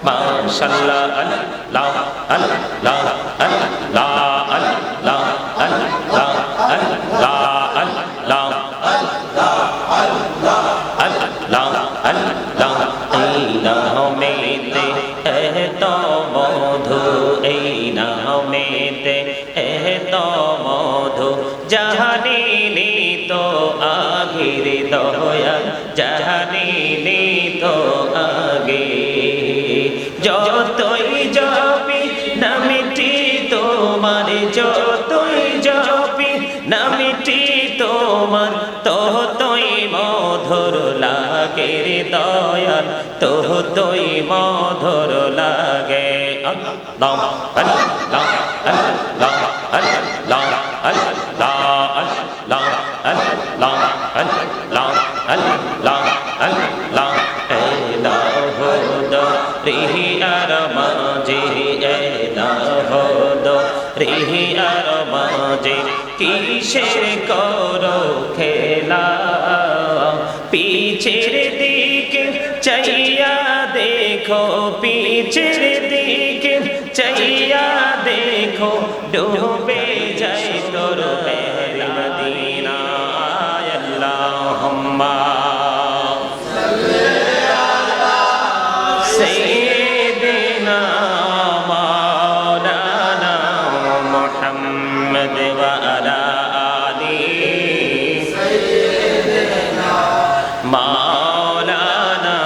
মাশাআল্লাহ আল্লাহ আল্লাহ আল্লাহ আল্লাহ আল্লাহ আল্লাহ আল্লাহ আল্লাহ আল্লাহ এই নামেতে এত মধু এই নামেতে এত মধু জাহানিনি তো আগের দয়া জাহানিনি তো আগে যতই জপি নামটি তোমার যতই জপি নামটি তোমার ততই মধুর লাগে রে দয়াল ততই মধুর লাগে আল্লাহ আল্লাহ আল্লাহ আল্লাহ আল্লাহ আল্লাহ আল্লাহ আল্লাহ আল্লাহ আল্লাহ রিহিয়ার মাঝে রিহিয়ার মাঝে কিসের করো খেলা পিছের দিকে চাইয়া দেখো পিছের দিকে চাইয়া দেখো ডুবে যাই তোর মেহর মদিনা আল্লাহুম্মা سيدنا مولانا محمد وعلى آله سيدنا مولانا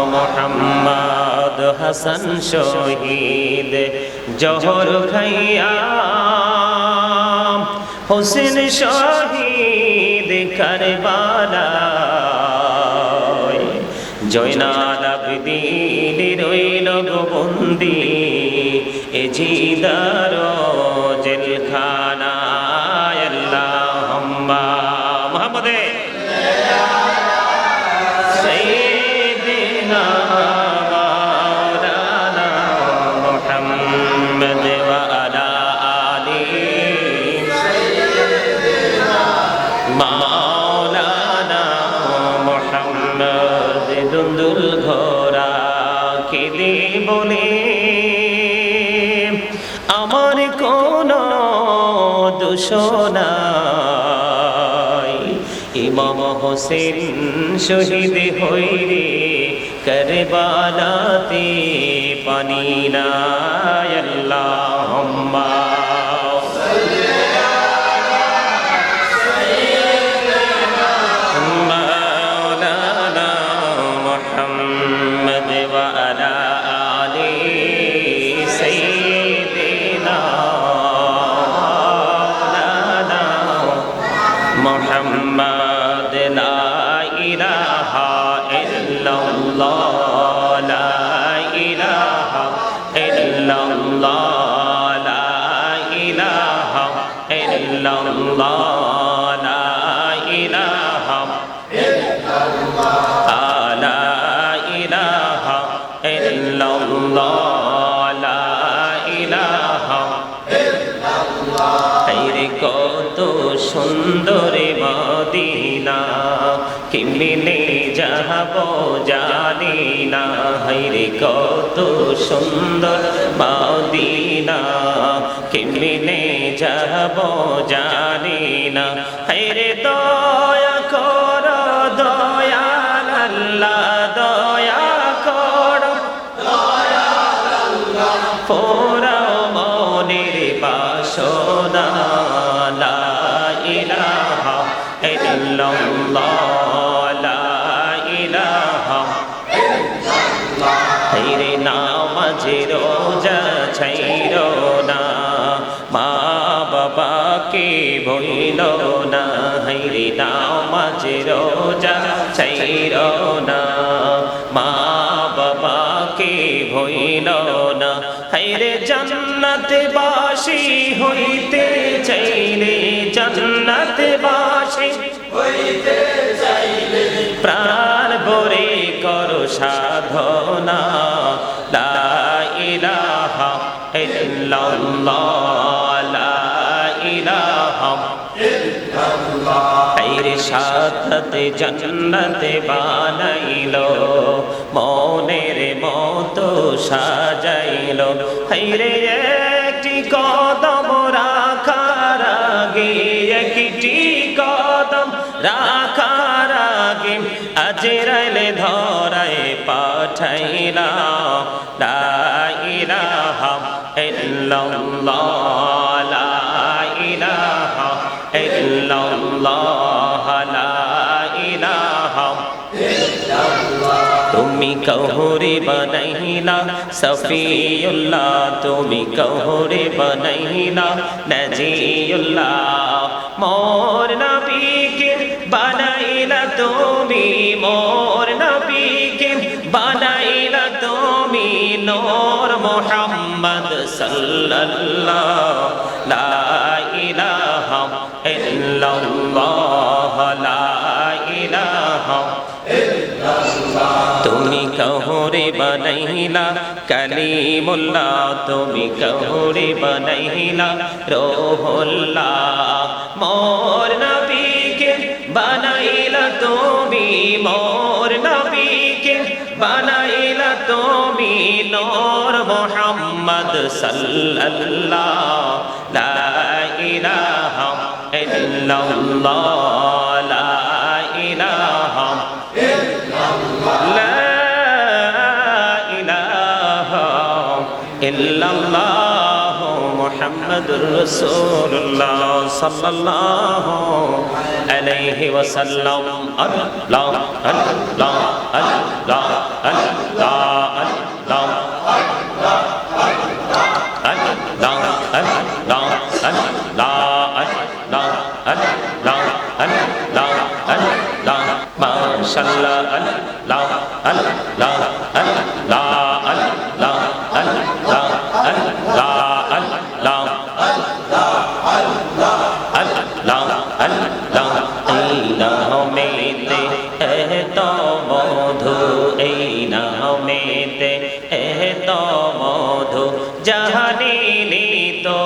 محمد حسن شهيد جوهر খাইয়া হোসেন শহীদ কারবালা জয়নাল আবদিন রইল বন্দি এ জিদার জেলখানায় আল্লাহুম্মা মুহাম্মদে সাইয়্যিদিনা মাওলানা মুহাম্মদ ওয়া আলা আলিহি সাইয়্যিদিনা মাওলানা মুহাম্মদ দুন্দুল ঘোরা কেঁদে বলে আমার কোনো দোষ নাই ইমাম হোসেন শহীদ হইরে কারবালাতে পানি নাই আল্লাহুম্মা محمد لا إله إلا الله لا إله إلا الله لا إله إلا الله لا إله إلا الله لا إله إلا الله لا إله إلا الله خير কত সুন্দর মদিনা কেমনে যাব জানি না হায়রে কত সুন্দর মদিনা কেমনে যাব জানি না হায়রে দয়া কর দয়াল আল্লাহ দয়া কর দয়াল আল্লাহ পোড়াও মনের বাসনা রোজা ছাইর না মা বাবাকে ভইল না হাইরে নামাজ রোজা ছাইর না মা বাবাকে ভইল না হাইরে জান্নাতে বাসী হইতে চাইলে জান্নাতে বাসী হইতে চাইলে প্রাণ ভরে করো সাধনা লা ইলাহা ইল্লাল্লাহ লা ইলাহা ইল্লাল্লাহ হায়রে সাথে জান্নাতে বানাইলো মনের মতো সাজাইলো হাইরে একটি কদম রাখার আগে একটি কদম রাখার আগে আজরাইলে ধরায় পাঠাইলা লা ইলাহা ইল্লাল্লাহ লা ইলাহা ইল্লাল্লাহ লা ইলাহা ইল্লাল্লাহ তুমি কহুরে বানাইলা সফিউল্লাহ তুমি কহুরে বানাইলা নজিউল্লাহ মোর নবীকে বানাইলা তুমি মোর নবীকে বানাইলা তুমি নূর মুহাম্মদ সাল্লাল্লাহ লা ইলাহা ইল্লাল্লাহ লা ইলাহা ইল্লাল্লাহ তুমি কহুরে বানাইলা কালিমুল্লাহ তুমি কহুরে বানাইলা রূহুল্লাহ মোর নবীকে বানাইলা তুমি মোর নবীকে বানাইলা তুমি নূর মুহাম্মদ সাল্লাল্লাহ লা ইলাহা ইল্লাল্লাহ লা ইলাহা লা ইলাহা ইল্লাল্লাহ মুহাম্মাদুর রাসূলুল্লাহ সাল্লাল্লাহু আলাইহি ওয়াসাল্লাম আল্লাহ আল্লাহ আল্লাহ আল্লাহ আল্লাহ মাশাআল্লাহ আল্লাহ আল্লাহ আল্লাহ আল্লাহ আল্লাহ আল্লাহ আল্লাহ আল্লাহ আল্লাহ এই নামেতে এত মধু এই নামেতে এত মধু জাহানিনি তো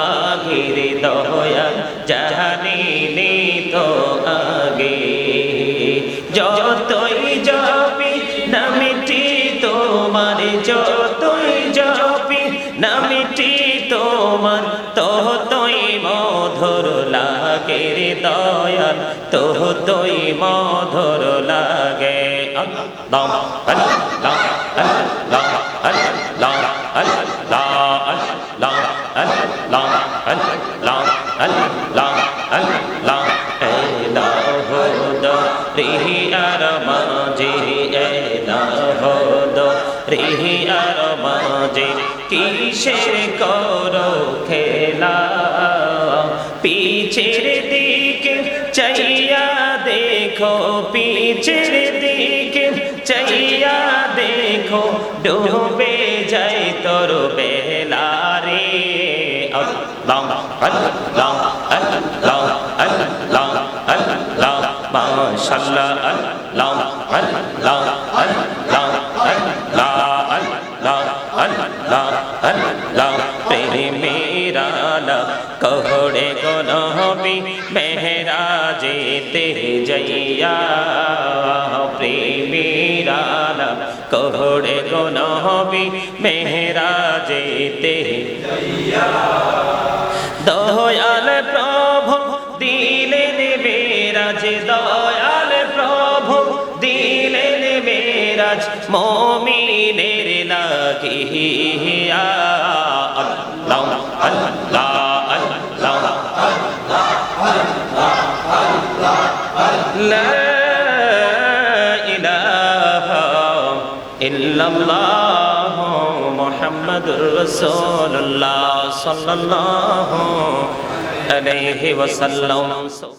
আগের দয়া জাহানিনি তো আগে যতই জপি নামটি তোমার যতই জপি নামটি তোমার ততই মধুর লাগে রে দয়াল ততই মধুর লাগে আল্লাহ আল্লাহ আল্লাহ আল্লাহ আল্লাহ আল্লাহ আল্লাহ আল্লাহ আল্লাহ আল্লাহ রিহি আর মাঝে রিহি আর মাঝে কিসের করো খেলা পিছের দিকে চাইয়া দেখো পিছের দিকে চাইয়া দেখো ডুবে যায় তোর বেলা রে আল্লাহ আল্লাহ আল্লাহ আল্লাহ আল্লাহ মাশাআল্লাহ আল্লাহ আল্লাহ আল্লাহ আল্লাহ আল্লাহ আল্লাহ আল্লাহ প্রেমেরা কহড়ে গো নবী মেহরাজেতে যাইয়া প্রেমেরা কহড়ে গো নবী মেহরাজেতে যাইয়া দয়াল প্রভু দিলেন মেরাজ দয়াল প্রভু দিলেন মেরাজ মুমিনের লাগিয়া আল্লাহ আল্লাহ আল্লাহ লা ইলাহা ইল্লাল্লাহ মুহাম্মাদুর রাসূলুল্লাহ সাল্লাল্লাহু আলাইহি ওয়াসাল্লাম